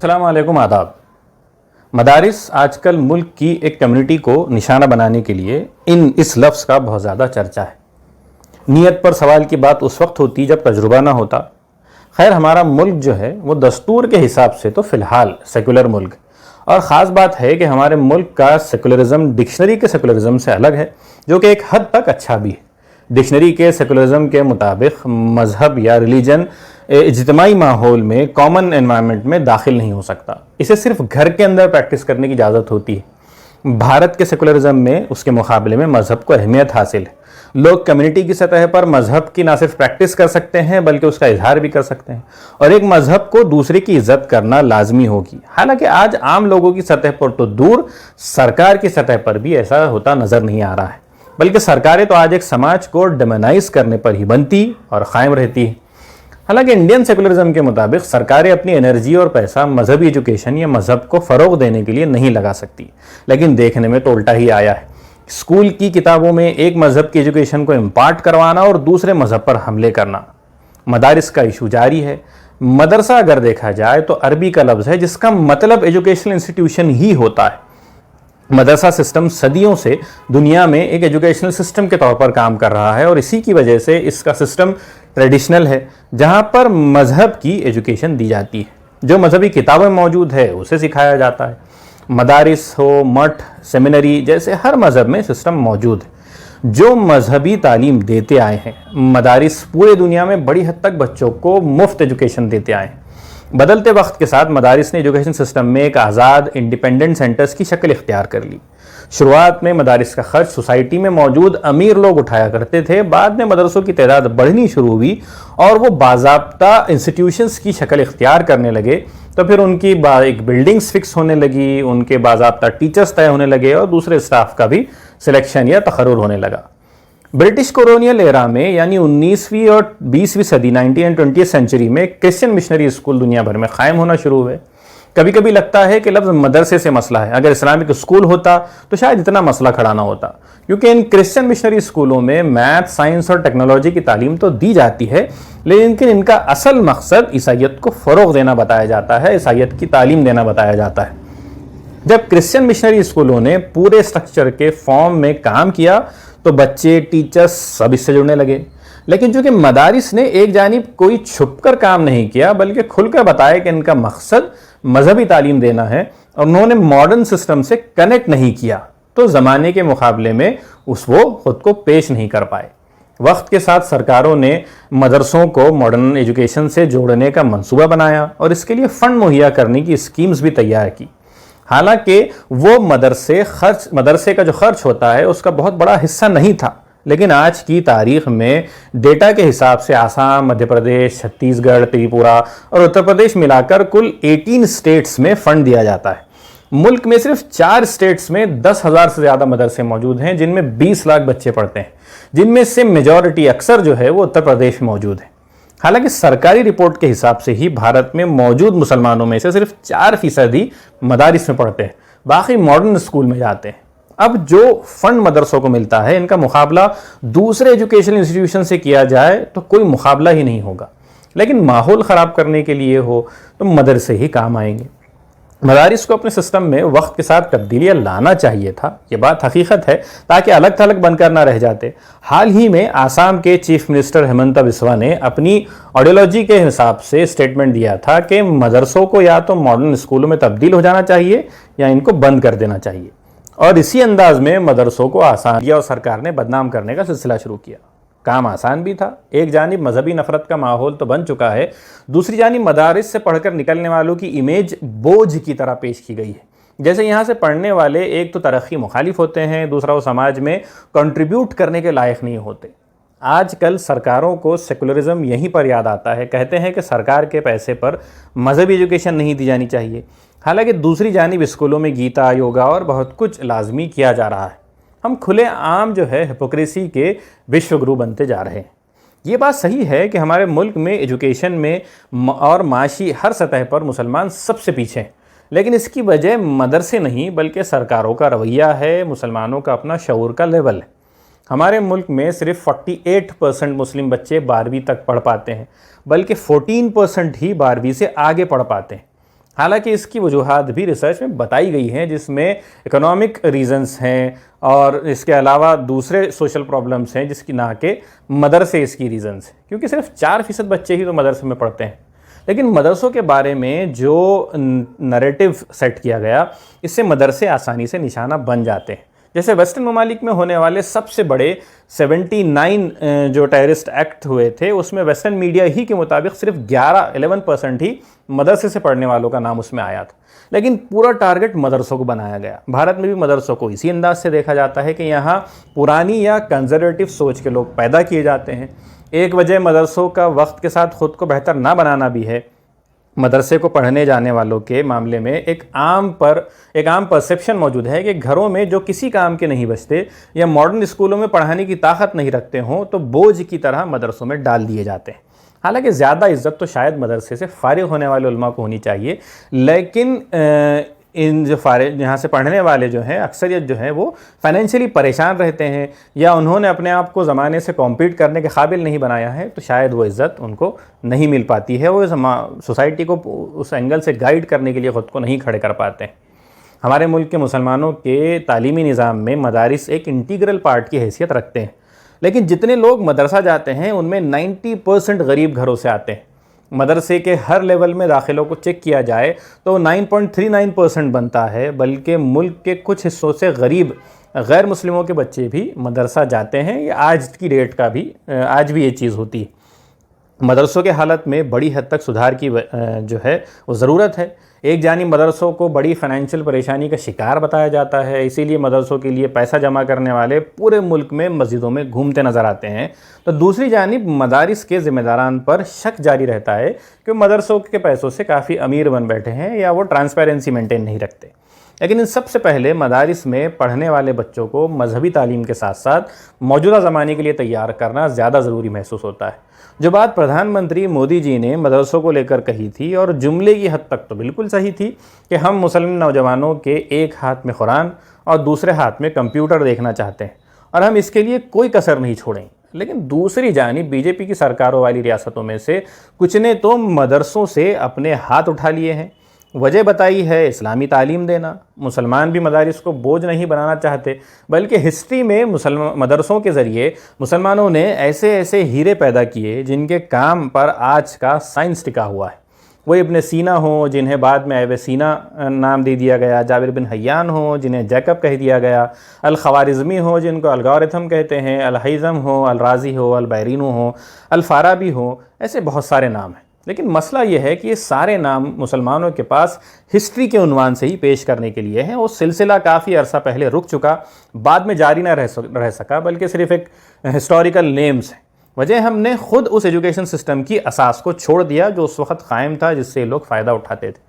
السلام علیکم، آداب۔ مدارس آج کل ملک کی ایک کمیونٹی کو نشانہ بنانے کے لیے اس لفظ کا بہت زیادہ چرچا ہے۔ نیت پر سوال کی بات اس وقت ہوتی جب تجربہ نہ ہوتا۔ خیر، ہمارا ملک جو ہے وہ دستور کے حساب سے تو فی الحال سیکولر ملک، اور خاص بات ہے کہ ہمارے ملک کا سیکولرزم ڈکشنری کے سیکولرزم سے الگ ہے، جو کہ ایک حد تک اچھا بھی ہے۔ ڈکشنری کے سیکولرزم کے مطابق مذہب یا ریلیجن اجتماعی ماحول میں کامن انوائرمنٹ میں داخل نہیں ہو سکتا، اسے صرف گھر کے اندر پریکٹس کرنے کی اجازت ہوتی ہے۔ بھارت کے سیکولرزم میں اس کے مقابلے میں مذہب کو اہمیت حاصل ہے۔ لوگ کمیونٹی کی سطح پر مذہب کی نہ صرف پریکٹس کر سکتے ہیں بلکہ اس کا اظہار بھی کر سکتے ہیں، اور ایک مذہب کو دوسرے کی عزت کرنا لازمی ہوگی۔ حالانکہ آج عام لوگوں کی سطح پر تو دور، سرکار کی سطح پر بھی ایسا ہوتا نظر نہیں آ رہا ہے، بلکہ سرکاریں تو آج ایک سماج کو ڈیمونائز کرنے پر ہی بنتی اور قائم رہتی ہے۔ حالانکہ انڈین سیکولرزم کے مطابق سرکاریں اپنی انرجی اور پیسہ مذہبی ایجوکیشن یا مذہب کو فروغ دینے کے لیے نہیں لگا سکتی، لیکن دیکھنے میں تو الٹا ہی آیا ہے۔ اسکول کی کتابوں میں ایک مذہب کی ایجوکیشن کو امپارٹ کروانا اور دوسرے مذہب پر حملے کرنا۔ مدارس کا ایشو جاری ہے۔ مدرسہ اگر دیکھا جائے تو عربی کا لفظ ہے جس کا مطلب ایجوکیشنل انسٹیٹیوشن ہی ہوتا ہے۔ مدرسہ سسٹم صدیوں سے دنیا میں ایک ایجوکیشنل سسٹم کے طور پر کام کر رہا ہے، اور اسی کی وجہ سے اس کا سسٹم ٹریڈیشنل ہے، جہاں پر مذہب کی ایجوکیشن دی جاتی ہے۔ جو مذہبی کتابیں موجود ہے اسے سکھایا جاتا ہے۔ مدارس ہو، مٹھ، سیمینری جیسے ہر مذہب میں سسٹم موجود ہے جو مذہبی تعلیم دیتے آئے ہیں۔ مدارس پورے دنیا میں بڑی حد تک بچوں کو مفت ایجوکیشن دیتے آئے ہیں۔ بدلتے وقت کے ساتھ مدارس نے ایجوکیشن سسٹم میں ایک آزاد انڈیپینڈنٹ سینٹرز کی شکل اختیار کر لی۔ شروعات میں مدارس کا خرچ سوسائٹی میں موجود امیر لوگ اٹھایا کرتے تھے، بعد میں مدرسوں کی تعداد بڑھنی شروع ہوئی اور وہ باضابطہ انسٹیٹیوشنز کی شکل اختیار کرنے لگے، تو پھر ان کی ایک بلڈنگز فکس ہونے لگی، ان کے باضابطہ ٹیچرز طے ہونے لگے اور دوسرے اسٹاف کا بھی سلیکشن یا تقرر ہونے لگا۔ برٹش کولونیل ایرا میں یعنی 19ویں اور 20ویں صدی 19 اینڈ 20 سینچری میں کرسچن مشنری اسکول دنیا بھر میں قائم ہونا شروع ہوئے۔ کبھی کبھی لگتا ہے کہ لفظ مدرسے سے مسئلہ ہے، اگر اسلامک اسکول ہوتا تو شاید اتنا مسئلہ کھڑا نہ ہوتا، کیونکہ ان کرسچن مشنری اسکولوں میں میتھ، سائنس اور ٹیکنالوجی کی تعلیم تو دی جاتی ہے، لیکن ان کا اصل مقصد عیسائیت کو فروغ دینا بتایا جاتا ہے، عیسائیت کی تعلیم دینا بتایا جاتا ہے۔ جب کرسچن مشنری اسکولوں نے پورے سٹرکچر کے فارم میں کام کیا تو بچے، ٹیچرز سب اس سے جڑنے لگے، لیکن چونکہ مدارس نے ایک جانب کوئی چھپ کر کام نہیں کیا بلکہ کھل کر بتایا کہ ان کا مقصد مذہبی تعلیم دینا ہے، اور انہوں نے ماڈرن سسٹم سے کنیکٹ نہیں کیا، تو زمانے کے مقابلے میں وہ خود کو پیش نہیں کر پائے۔ وقت کے ساتھ سرکاروں نے مدرسوں کو ماڈرن ایجوکیشن سے جوڑنے کا منصوبہ بنایا اور اس کے لیے فنڈ مہیا کرنے کی اسکیمز بھی تیار کی۔ حالانکہ وہ مدرسے کا جو خرچ ہوتا ہے اس کا بہت بڑا حصہ نہیں تھا، لیکن آج کی تاریخ میں ڈیٹا کے حساب سے آسام، مدھیہ پردیش، چھتیس گڑھ، تریپورہ اور اتر پردیش ملا کر کل 18 اسٹیٹس میں فنڈ دیا جاتا ہے۔ ملک میں صرف 4 اسٹیٹس میں 10,000 سے زیادہ مدرسے موجود ہیں، جن میں 20 لاکھ بچے پڑھتے ہیں، جن میں سے میجورٹی اکثر جو ہے وہ اتر پردیش میں موجود ہے۔ حالانکہ سرکاری رپورٹ کے حساب سے ہی بھارت میں موجود مسلمانوں میں سے صرف 4% ہی مدارس میں پڑھتے ہیں، باقی ماڈرن اسکول میں جاتے ہیں۔ اب جو فنڈ مدرسوں کو ملتا ہے ان کا مقابلہ دوسرے ایجوکیشن انسٹیٹیوشن سے کیا جائے تو کوئی مقابلہ ہی نہیں ہوگا، لیکن ماحول خراب کرنے کے لیے ہو تو مدرسے ہی کام آئیں گے۔ مدارس کو اپنے سسٹم میں وقت کے ساتھ تبدیلیاں لانا چاہیے تھا، یہ بات حقیقت ہے، تاکہ الگ تھلگ بن کر نہ رہ جاتے۔ حال ہی میں آسام کے چیف منسٹر ہیمنتا بسوا نے اپنی آئیڈیالوجی کے حساب سے اسٹیٹمنٹ دیا تھا کہ مدرسوں کو یا تو ماڈرن اسکولوں میں تبدیل ہو جانا چاہیے یا ان کو بند کر دینا چاہیے، اور اسی انداز میں مدرسوں کو آسان کیا اور سرکار نے بدنام کرنے کا سلسلہ شروع کیا۔ کام آسان بھی تھا، ایک جانب مذہبی نفرت کا ماحول تو بن چکا ہے، دوسری جانب مدارس سے پڑھ کر نکلنے والوں کی امیج بوجھ کی طرح پیش کی گئی ہے، جیسے یہاں سے پڑھنے والے ایک تو ترقی مخالف ہوتے ہیں، دوسرا وہ سماج میں کنٹریبیوٹ کرنے کے لائق نہیں ہوتے۔ آج کل سرکاروں کو سیکولرزم یہیں پر یاد آتا ہے، کہتے ہیں کہ سرکار کے پیسے پر مذہبی ایجوکیشن نہیں دی جانی چاہیے، حالانکہ دوسری جانب اسکولوں میں گیتا، یوگا اور بہت کچھ لازمی کیا جا رہا ہے۔ ہم کھلے عام جو ہے ہپوکریسی کے وشو گرو بنتے جا رہے ہیں۔ یہ بات صحیح ہے کہ ہمارے ملک میں ایجوکیشن میں اور معاشی ہر سطح پر مسلمان سب سے پیچھے ہیں، لیکن اس کی وجہ مدرسے نہیں بلکہ سرکاروں کا رویہ ہے، مسلمانوں کا اپنا شعور کا لیول ہے۔ ہمارے ملک میں صرف 48% مسلم بچے 12ویں تک پڑھ پاتے ہیں، بلکہ 14% ہی 12ویں سے آگے پڑھ پاتے ہیں۔ حالانکہ اس کی وجوہات بھی ریسرچ میں بتائی گئی ہیں، جس میں اکنامک ریزنز ہیں اور اس کے علاوہ دوسرے سوشل پرابلمس ہیں، جس کی نہ کہ مدرسے اس کی ریزنز ہیں، کیونکہ صرف 4% بچے ہی تو مدرسے میں پڑھتے ہیں۔ لیکن مدرسوں کے بارے میں جو نریٹو سیٹ کیا گیا، اس سے مدرسے آسانی سے نشانہ بن جاتے ہیں۔ جیسے ویسٹرن ممالک میں ہونے والے سب سے بڑے 79 جو ٹیررسٹ ایکٹ ہوئے تھے، اس میں ویسٹرن میڈیا ہی کے مطابق صرف 11% ہی مدرسے سے پڑھنے والوں کا نام اس میں آیا تھا، لیکن پورا ٹارگٹ مدرسوں کو بنایا گیا۔ بھارت میں بھی مدرسوں کو اسی انداز سے دیکھا جاتا ہے کہ یہاں پرانی یا کنزرویٹو سوچ کے لوگ پیدا کیے جاتے ہیں۔ ایک وجہ مدرسوں کا وقت کے ساتھ خود کو بہتر نہ بنانا بھی ہے۔ مدرسے کو پڑھنے جانے والوں کے معاملے میں ایک عام پرسیپشن موجود ہے کہ گھروں میں جو کسی کام کے نہیں بچتے یا ماڈرن اسکولوں میں پڑھانے کی طاقت نہیں رکھتے ہوں تو بوجھ کی طرح مدرسوں میں ڈال دیے جاتے ہیں۔ حالانکہ زیادہ عزت تو شاید مدرسے سے فارغ ہونے والے علماء کو ہونی چاہیے، لیکن ان جو یہاں سے پڑھنے والے جو ہیں اکثریت جو ہیں وہ فائنینشلی پریشان رہتے ہیں، یا انہوں نے اپنے آپ کو زمانے سے کمپیٹ کرنے کے قابل نہیں بنایا ہے، تو شاید وہ عزت ان کو نہیں مل پاتی ہے، وہ سوسائٹی کو اس اینگل سے گائیڈ کرنے کے لیے خود کو نہیں کھڑے کر پاتے ہیں۔ ہمارے ملک کے مسلمانوں کے تعلیمی نظام میں مدارس ایک انٹیگرل پارٹ کی حیثیت رکھتے ہیں، لیکن جتنے لوگ مدرسہ جاتے ہیں ان میں 90% غریب گھروں سے آتے ہیں۔ مدرسے کے ہر لیول میں داخلوں کو چیک کیا جائے تو 9.39% بنتا ہے، بلکہ ملک کے کچھ حصوں سے غریب غیر مسلموں کے بچے بھی مدرسہ جاتے ہیں۔ یہ آج کی ڈیٹ کا بھی آج بھی یہ چیز ہوتی ہے۔ مدرسوں کے حالت میں بڑی حد تک سدھار کی جو ہے وہ ضرورت ہے۔ ایک جانب مدرسوں کو بڑی فائنینشیل پریشانی کا شکار بتایا جاتا ہے، اسی لیے مدرسوں کے لیے پیسہ جمع کرنے والے پورے ملک میں مسجدوں میں گھومتے نظر آتے ہیں، تو دوسری جانب مدارس کے ذمہ داران پر شک جاری رہتا ہے کہ مدرسوں کے پیسوں سے کافی امیر بن بیٹھے ہیں یا وہ ٹرانسپیرنسی مینٹین نہیں رکھتے۔ لیکن ان سب سے پہلے مدارس میں پڑھنے والے بچوں کو مذہبی تعلیم کے ساتھ ساتھ موجودہ زمانے کے لیے تیار کرنا زیادہ ضروری محسوس ہوتا ہے۔ جو بات پردھان منتری مودی جی نے مدرسوں کو لے کر کہی تھی، اور جملے کی حد تک تو بالکل صحیح تھی، کہ ہم مسلم نوجوانوں کے ایک ہاتھ میں قرآن اور دوسرے ہاتھ میں کمپیوٹر دیکھنا چاہتے ہیں، اور ہم اس کے لیے کوئی کسر نہیں چھوڑیں۔ لیکن دوسری جانب بی جے پی کی سرکاروں والی ریاستوں میں سے کچھ نے تو مدرسوں سے اپنے ہاتھ اٹھا لیے ہیں۔ وجہ بتائی ہے اسلامی تعلیم دینا۔ مسلمان بھی مدارس کو بوجھ نہیں بنانا چاہتے، بلکہ ہسٹری میں مدرسوں کے ذریعے مسلمانوں نے ایسے ایسے ہیرے پیدا کیے جن کے کام پر آج کا سائنس ٹکا ہوا ہے۔ وہ ابن سینا ہوں جنہیں بعد میں ابن سینا نام دے دیا گیا، جابر بن حیان ہوں جنہیں جیکب کہہ دیا گیا، الخوارزمی ہوں جن کو الگورتھم کہتے ہیں، الہیزم ہو، الرازی ہو، البیرینو ہو، الفارابی ہو، ایسے بہت سارے نام ہیں۔ لیکن مسئلہ یہ ہے کہ یہ سارے نام مسلمانوں کے پاس ہسٹری کے عنوان سے ہی پیش کرنے کے لیے ہیں۔ وہ سلسلہ کافی عرصہ پہلے رک چکا، بعد میں جاری نہ رہ سکا، بلکہ صرف ایک ہسٹوریکل نیمز ہیں۔ وجہ ہم نے خود اس ایجوکیشن سسٹم کی اساس کو چھوڑ دیا جو اس وقت قائم تھا، جس سے لوگ فائدہ اٹھاتے تھے۔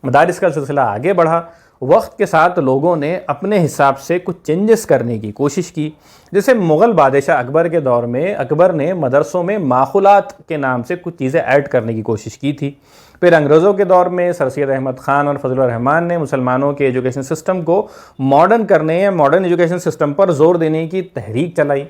مدارس کا سلسلہ آگے بڑھا، وقت کے ساتھ لوگوں نے اپنے حساب سے کچھ چینجز کرنے کی کوشش کی، جیسے مغل بادشاہ اکبر کے دور میں اکبر نے مدرسوں میں ماخولات کے نام سے کچھ چیزیں ایڈ کرنے کی کوشش کی تھی۔ پھر انگریزوں کے دور میں سر سید احمد خان اور فضل الرحمن نے مسلمانوں کے ایجوکیشن سسٹم کو ماڈرن کرنے یا ماڈرن ایجوکیشن سسٹم پر زور دینے کی تحریک چلائی۔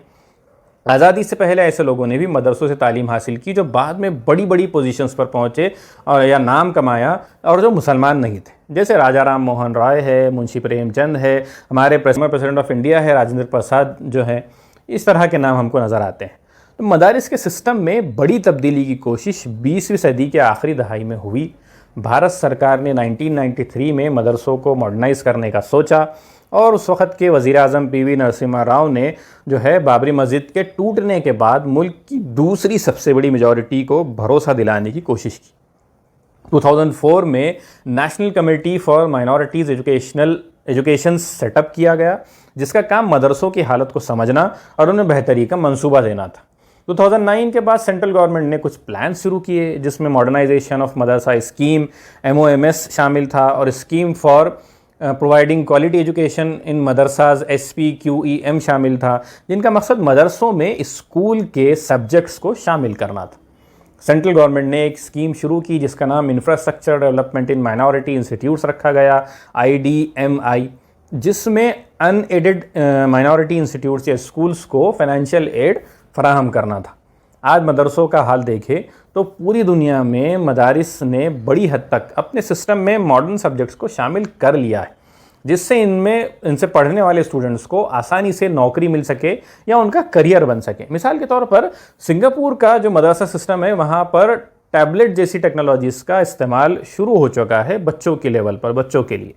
آزادی سے پہلے ایسے لوگوں نے بھی مدرسوں سے تعلیم حاصل کی جو بعد میں بڑی بڑی پوزیشنز پر پہنچے اور یا نام کمایا، اور جو مسلمان نہیں تھے، جیسے راجہ رام موہن رائے ہے، منشی پریم چند ہے، ہمارے پریزیڈنٹ آف انڈیا ہے راجندر پرساد جو ہیں، اس طرح کے نام ہم کو نظر آتے ہیں۔ تو مدارس کے سسٹم میں بڑی تبدیلی کی کوشش 20ویں صدی کے آخری دہائی میں ہوئی۔ بھارت سرکار نے 1993 میں مدرسوں کو ماڈرنائز کرنے کا سوچا، اور اس وقت کے وزیر اعظم پی وی نرسمہا راؤ نے جو ہے بابری مسجد کے ٹوٹنے کے بعد ملک کی دوسری سب سے بڑی میجورٹی کو بھروسہ دلانے کی کوشش کی۔ 2004 میں national committee for minorities education set up کیا گیا، جس کا کام مدرسوں کی حالت کو سمجھنا اور انہیں بہتری کا منصوبہ دینا تھا۔ 2009 کے بعد سینٹرل گورنمنٹ نے کچھ پلانز شروع کیے، جس میں ماڈرنائزیشن آف مدرسہ اسکیم MOMS شامل تھا، اور scheme for providing quality education in مدرساز SPQEM شامل تھا، جن کا مقصد مدرسوں میں اسکول کے سبجیکٹس کو شامل کرنا تھا۔ سینٹرل گورنمنٹ نے ایک اسکیم شروع کی جس کا نام infrastructure development in minority institutes رکھا گیا، IDMI، جس میں ان ایڈڈ مائنورٹی انسٹیٹیوٹس یا اسکولس کو فائنینشیل ایڈ فراہم کرنا تھا۔ آج مدرسوں کا حال دیکھیں تو پوری دنیا میں مدارس نے بڑی حد تک اپنے سسٹم میں ماڈرن سبجیکٹس کو شامل کر لیا ہے، جس سے ان سے پڑھنے والے اسٹوڈنٹس کو آسانی سے نوکری مل سکے یا ان کا کریئر بن سکے۔ مثال کے طور پر سنگاپور کا جو مدرسہ سسٹم ہے، وہاں پر ٹیبلٹ جیسی ٹیکنالوجیز کا استعمال شروع ہو چکا ہے بچوں کے لیول پر، بچوں کے لیے۔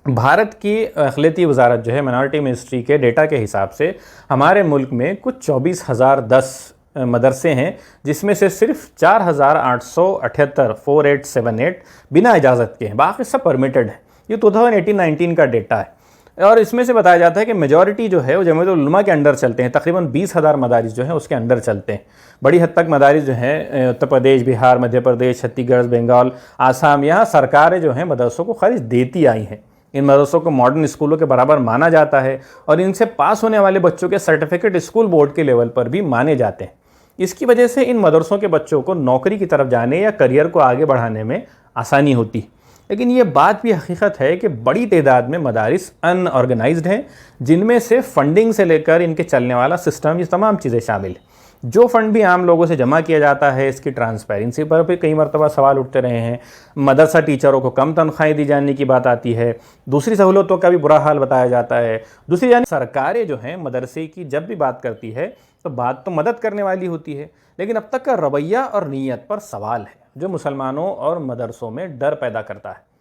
بھارت کی اقلیتی وزارت جو ہے مائنورٹی منسٹری کے ڈیٹا کے حساب سے ہمارے ملک میں کچھ 24,010 مدرسے ہیں، جس میں سے صرف 4,878 4878 بنا اجازت کے ہیں، باقی سب پرمیٹڈ ہیں۔ یہ 2018-19 کا ڈیٹا ہے، اور اس میں سے بتایا جاتا ہے کہ میجورٹی جو ہے وہ جمعیت العلماء کے انڈر چلتے ہیں، تقریباً 20,000 مدارس جو ہیں اس کے انڈر چلتے ہیں۔ بڑی حد تک مدارس جو ہیں اتر پردیش، بہار، مدھیہ پردیش، چھتیس گڑھ، بنگال، آسام، یہاں سرکاریں جو ہیں مدرسوں کو خرچ دیتی آئی ہیں۔ ان مدرسوں کو ماڈرن اسکولوں کے برابر مانا جاتا ہے، اور ان سے پاس ہونے والے بچوں کے سرٹیفکیٹ اسکول بورڈ کے لیول پر بھی مانے جاتے ہیں۔ اس کی وجہ سے ان مدرسوں کے بچوں کو نوکری کی طرف جانے یا کریئر کو آگے بڑھانے میں آسانی ہوتی ہے۔ لیکن یہ بات بھی حقیقت ہے کہ بڑی تعداد میں مدارس ان آرگنائزڈ ہیں، جن میں سے فنڈنگ سے لے کر ان کے چلنے والا سسٹم، یہ تمام چیزیں شامل ہیں۔ جو فنڈ بھی عام لوگوں سے جمع کیا جاتا ہے، اس کی ٹرانسپیرنسی پر بھی کئی مرتبہ سوال اٹھتے رہے ہیں۔ مدرسہ ٹیچروں کو کم تنخواہیں دی جانے کی بات آتی ہے، دوسری سہولتوں کا بھی برا حال بتایا جاتا ہے۔ دوسری جانب سرکاریں جو ہیں مدرسے کی جب بھی بات کرتی ہے تو بات تو مدد کرنے والی ہوتی ہے، لیکن اب تک کا رویہ اور نیت پر سوال ہے، جو مسلمانوں اور مدرسوں میں ڈر پیدا کرتا ہے۔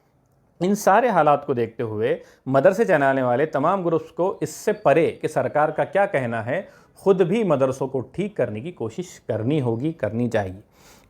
ان سارے حالات کو دیکھتے ہوئے مدرسے چلانے والے تمام گروپس کو اس سے پرے کہ سرکار کا کیا کہنا ہے، خود بھی مدرسوں کو ٹھیک کرنے کی کوشش کرنی چاہیے۔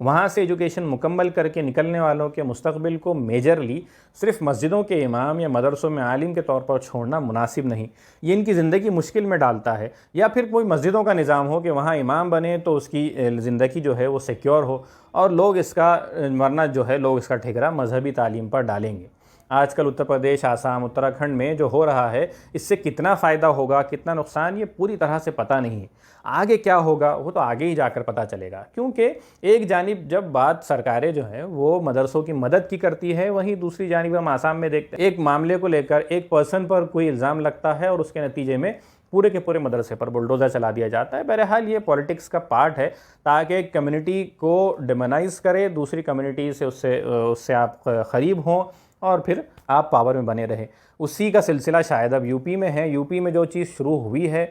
وہاں سے ایجوکیشن مکمل کر کے نکلنے والوں کے مستقبل کو میجرلی صرف مسجدوں کے امام یا مدرسوں میں عالم کے طور پر چھوڑنا مناسب نہیں۔ یہ ان کی زندگی مشکل میں ڈالتا ہے۔ یا پھر کوئی مسجدوں کا نظام ہو کہ وہاں امام بنے تو اس کی زندگی جو ہے وہ سیکیور ہو، اور لوگ اس کا ورنہ جو ہے لوگ اس کا ٹھکرا مذہبی تعلیم پر ڈالیں گے۔ آج کل اتر پردیش، آسام، اتراکھنڈ میں جو ہو رہا ہے، اس سے کتنا فائدہ ہوگا، کتنا نقصان، یہ پوری طرح سے پتہ نہیں ہے۔ آگے کیا ہوگا وہ تو آگے ہی جا کر پتہ چلے گا، کیونکہ ایک جانب جب بات سرکاریں جو ہیں وہ مدرسوں کی مدد کی کرتی ہے، وہیں دوسری جانب ہم آسام میں دیکھتے ہیں ایک معاملے کو لے کر ایک پرسن پر کوئی الزام لگتا ہے، اور اس کے نتیجے میں پورے کے پورے مدرسے پر بلڈوزر چلا دیا جاتا ہے۔ بہرحال یہ پولیٹکس کا پارٹ ہے، تاکہ ایک کمیونٹی کو ڈیمونائز کرے، دوسری کمیونٹی سے اس سے آپ قریب ہوں، اور پھر آپ پاور میں بنے رہے۔ اسی کا سلسلہ شاید اب یو پی میں ہے۔ یو پی میں جو چیز شروع ہوئی ہے،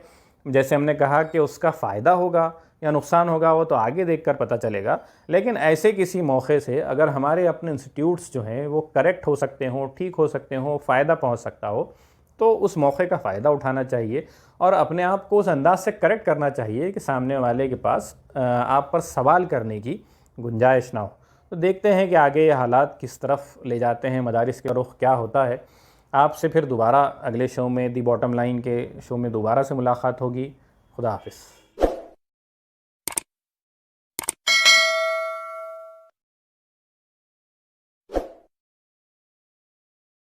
جیسے ہم نے کہا کہ اس کا فائدہ ہوگا یا نقصان ہوگا وہ تو آگے دیکھ کر پتہ چلے گا، لیکن ایسے کسی موقع سے اگر ہمارے اپنے انسٹیٹیوٹس جو ہیں وہ کریکٹ ہو سکتے ہوں، ٹھیک ہو سکتے ہوں، فائدہ پہنچ سکتا ہو، تو اس موقع کا فائدہ اٹھانا چاہیے، اور اپنے آپ کو اس انداز سے کریکٹ کرنا چاہیے کہ سامنے والے کے پاس آپ پر سوال کرنے کی گنجائش نہ ہو۔ تو دیکھتے ہیں کہ آگے یہ حالات کس طرف لے جاتے ہیں، مدارس کا رخ کیا ہوتا ہے۔ آپ سے پھر دوبارہ اگلے شو میں دی باٹم لائن کے شو میں دوبارہ سے ملاقات ہوگی۔ خدا حافظ۔